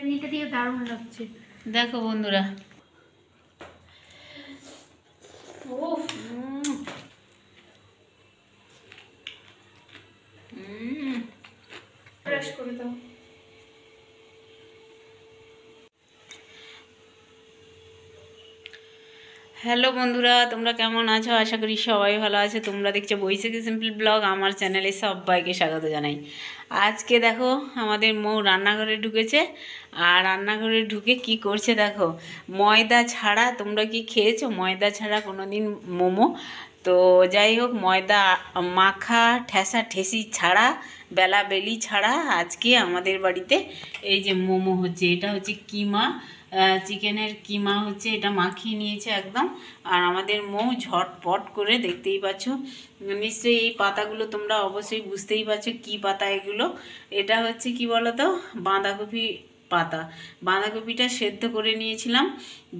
চাটনিটা দিয়ে দারুণ লাগছে। দেখো বন্ধুরা, ব্রাশ করে দাও। হ্যালো বন্ধুরা, তোমরা কেমন আছো? আশা করি সবাই ভালো আছে। তোমরা দেখছো বৈশাখী সিম্পল ব্লগ। আমার চ্যানেলে সবাইকে স্বাগত জানাই। আজকে দেখো আমাদের মৌ রান্নাঘরে ঢুকেছে, আর রান্নাঘরে ঢুকে কি করছে দেখো। ময়দা ছাড়া, তোমরা কি খেয়েছো ময়দা ছাড়া কোনোদিন মোমো? তো যাই হোক, ময়দা মাখা ঠেসা ঠেসি ছাড়া, বেলা বেলি ছাড়া আজকে আমাদের বাড়িতে এই যে মোমো হচ্ছে। এটা হচ্ছে কিমা, চিকেনের কিমা হচ্ছে, এটা মাখিয়ে নিয়েছে একদম। আর আমাদের মৌ ঝটপট করে, দেখতেই পাচ্ছ নিশ্চয়ই। এই পাতাগুলো তোমরা অবশ্যই বুঝতেই পারছো কি পাতা এগুলো। এটা হচ্ছে কি বলো তো, বাঁধাকপি পাতা। বাঁধাকপিটা সেদ্ধ করে নিয়েছিলাম,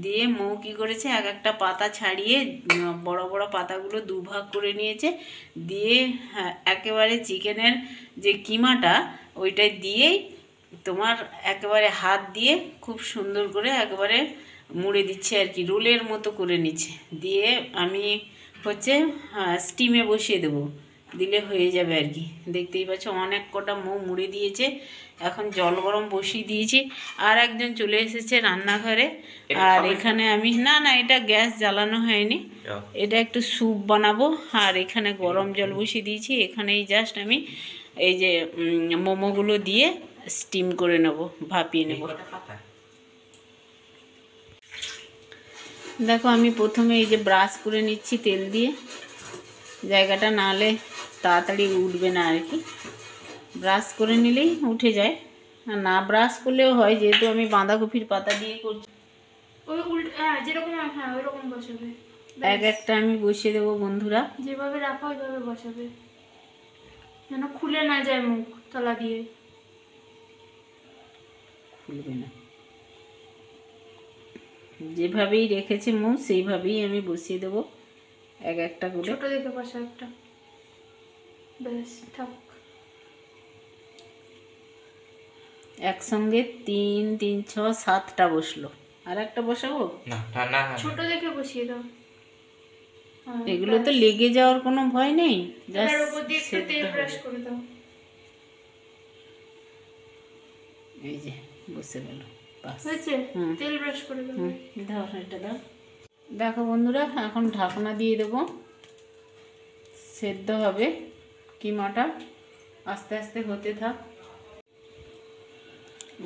দিয়ে মৌ কী করেছে, এক একটা পাতা ছাড়িয়ে বড় বড় পাতাগুলো দুভাগ করে নিয়েছে, দিয়ে একেবারে চিকেনের যে কিমাটা ওইটাই দিয়েই তোমার একেবারে হাত দিয়ে খুব সুন্দর করে একেবারে মুড়ে দিচ্ছে আর কি, রোলের মতো করে নিচ্ছে। দিয়ে আমি হচ্ছে স্টিমে বসিয়ে দেবো, দিলে হয়ে যাবে আর কি। দেখতেই পাচ্ছ অনেক কটা মৌ মুড়ে দিয়েছে। এখন জল গরম বসিয়ে দিয়েছি। আর একজন চলে এসেছে রান্নাঘরে। আর এখানে আমি না, এটা গ্যাস জ্বালানো হয়নি, এটা একটু স্যুপ বানাবো। আর এখানে গরম জল বসিয়ে দিয়েছি। এখানেই জাস্ট আমি এই যে মোমোগুলো দিয়ে স্টিম করে নেব, ভাপিয়ে নেব। দেখো আমি প্রথমে এই যে ব্রাশ করে নিচ্ছি তেল দিয়ে, জায়গাটা নাহলে তাড়াতাড়ি উঠবে না আর কি। ব্রাশ করে নিলেই উঠে যায়, আর না ব্রাশ করলেও হয়, যেহেতু আমি বাঁধাকপির পাতা দিয়ে করছি। ওই যেরকম ওইরকম বসাবে। এক একটা আমি বসিয়ে দেবো বন্ধুরা। যেভাবে রাখা ওইভাবে বসাবে, যেন খুলে না যায় মুখ তলা দিয়ে। খুলবে না, যেভাবেই রেখেছে মুখ সেইভাবেই আমি বসিয়ে দেবো এক একটা করে। ছোট দেখে বসা একটা, ব্যাস থাক। একসঙ্গে 3, 3, 6, 7টা বসলো। আর একটা বসাবো না, ছোট দেখে বসিয়ে দাও। এগুলো তো লেগে যাওয়ার কোনো ভয় নেই। এর উপর দিয়ে একটু তেল ব্রাশ করে দাও। এই যে বসে গেল, হয়েছে? তেল ব্রাশ করে দাও। দাও এটা দাও। দেখো বন্ধুরা, এখন ঢাকনা দিয়ে দেবো, সেদ্ধ হবে কিমাটা, আস্তে আস্তে হতে থাক।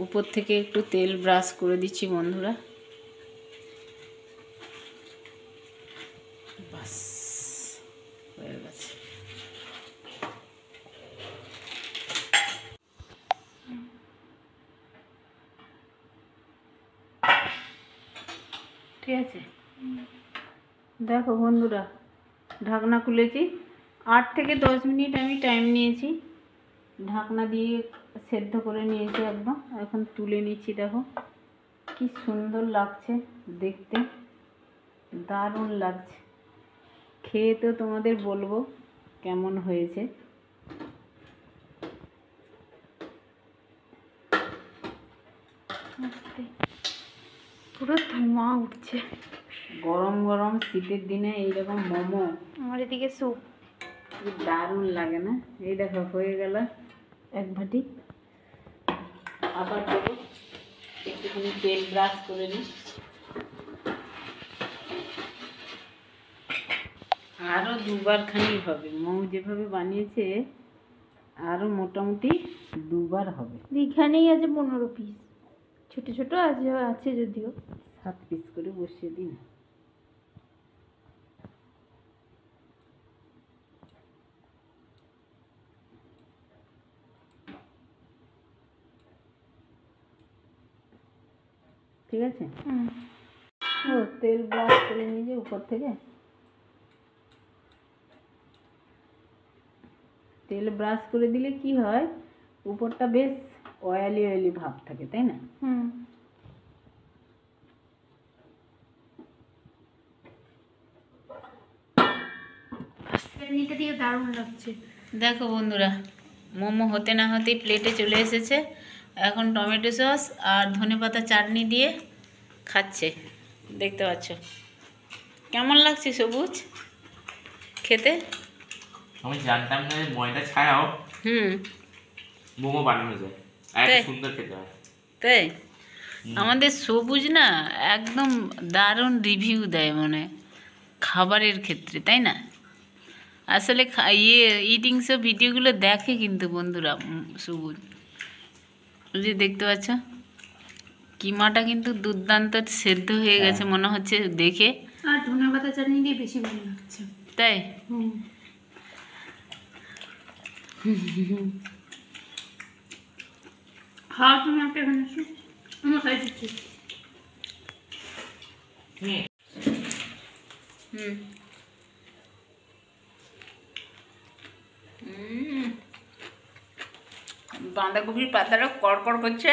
উপর থেকে একটু তেল ব্রাশ করে দিচ্ছি বন্ধুরা। বাস হয়ে গেছে। ঠিক আছে, দেখো বন্ধুরা, ঢাকনা খুলেছি। 8 থেকে 10 মিনিট আমি টাইম নিয়েছি, ঢাকনা দিয়ে সেদ্ধ করে নিয়েছি একদম। এখন তুলে নিচ্ছি। দেখো কি সুন্দর লাগছে দেখতে, দারুণ লাগছে। খেয়ে তো তোমাদের বলবো কেমন হয়েছে। পুরো ধোঁয়া উঠছে। গরম গরম শীতের দিনে এইরকম মোমো, আমার এদিকে স্যুপ, দারুণ লাগে না? এই দেখো হয়ে গেল এক ভাটি। আবার দেবো, একটুখানি তেল ব্রাশ করে নিই। আরও 2বার খানি হবে, মৌ যেভাবে বানিয়েছে আরও মোটামুটি 2বার হবে। এখানেই আছে 15 পিস, ছোট ছোট আছে যদিও। 7 পিস করে বসিয়ে দিন। ঠিক আছে। ও তেল ব্রাশ করে নিয়ে উপর থেকে তেল ব্রাশ করে দিলে কি হয়, উপরটা বেশ অয়েলি অয়েলি ভাব থাকে, তাই না? চাটনিটা দিয়ে দারুণ লাগছে। দেখো বন্ধুরা, মোমো হতে না হতেই প্লেটে চলে এসেছে। এখন টমেটো সস আর ধনেপাতা চাটনি দিয়ে খাচ্ছে, দেখতে পাচ্ছ। কেমন লাগছে সবুজ খেতে? আমি জানতাম না ময়দা ছাড়াও মোমো বানানো যায়, এত সুন্দর খেতে হয়। তাই আমাদের সবুজ না একদম দারুণ রিভিউ দেয় মানে খাবারের ক্ষেত্রে, তাই না? আসলে ইটিং সব ভিডিওগুলো দেখে কিন্তু বন্ধুরা সবুজ, যে দেখতে পাচ্ছ কিমাটা কিন্তু দুর্দান্ত সেদ্ধ হয়ে গেছে মনে হচ্ছে দেখে। আর ধনেপাতা চাটনি দিয়ে বেশি ভালো লাগছে। তাই হ্যাঁ তুমি একটা এখানে এসো, আমি খাই দিচ্ছি। বাঁধাকপির পাতাটা কড়কড় করছে।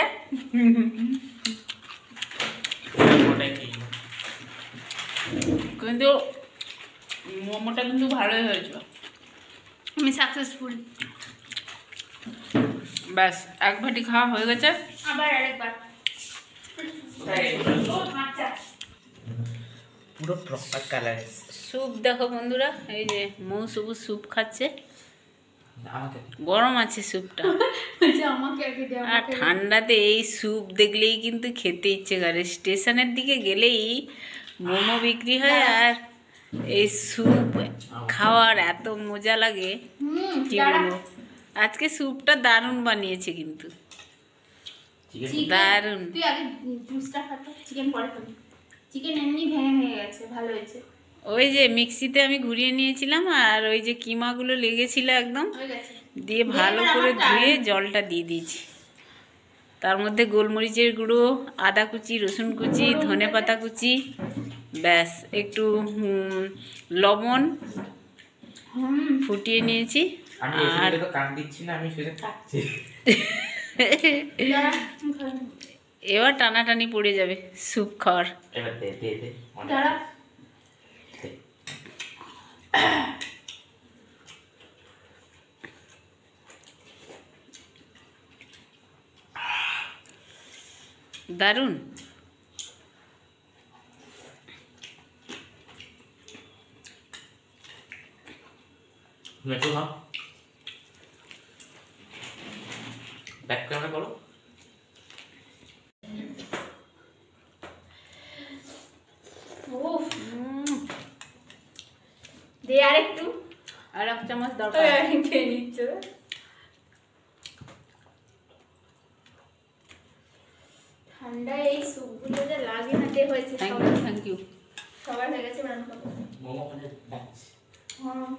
কিন্তু মোমোটা কিন্তু ভালোই হয়েছিল। আমি সাকসেসফুল। ব্যাস এক ভাটি খাওয়া হয়ে গেছে, আবার আরেকবার পুরো প্রপার কালার। স্যুপ দেখো বন্ধুরা, এই যে মৌ সবুজ স্যুপ খাচ্ছে। আমাকে গরম আছে স্যুপটা, আমাকে আগে দাও। আর ঠান্ডাতে এই স্যুপ দেখলেই কিন্তু খেতে ইচ্ছে করে। স্টেশনের দিকে গেলেই মোমো বিক্রি হয় আর এই স্যুপ খাওয়ার এত মজা লাগে কি বলবো। আজকে স্যুপটা দারুণ বানিয়েছে কিন্তু, দারুণ। তুই আগে জুসটা খাতো, চিকেন পরে খাবি। চিকেন এমনি ভেঙে গেছে, ভালো হয়েছে। ওই যে মিক্সিতে আমি ঘুরিয়ে নিয়েছিলাম আর ওই যে কিমাগুলো লেগেছিল একদম, হয়ে গেছে। দিয়ে ভালো করে ধুয়ে জলটা দিয়ে দিয়েছি। তার মধ্যে গোলমরিচের গুঁড়ো, আদা কুচি, রসুন কুচি, ধনেপাতা কুচি, ব্যাস একটু লবণ ফুটিয়ে নিয়েছি। আমি আর তো কান দিচ্ছি না, আমি সেটা খাচ্ছি। এবার টানাটানি পড়ে যাবে স্যুপ খাওয়ার। এবার দে দে দে দাঁড়া। দারুণ। মেট্রো খাও, ব্যাক ক্যামেরা করো। দে আরেকটু, আর এক চামচ দরকার। খেয়ে নিচ্ছ। ঠান্ডায় এই স্যুপগুলো যে লাগে না, দে হয়েছে। Thank you. সবার হয়ে গেছে, রান্না করবো। মোমো মানে ডাকছি। হ্যাঁ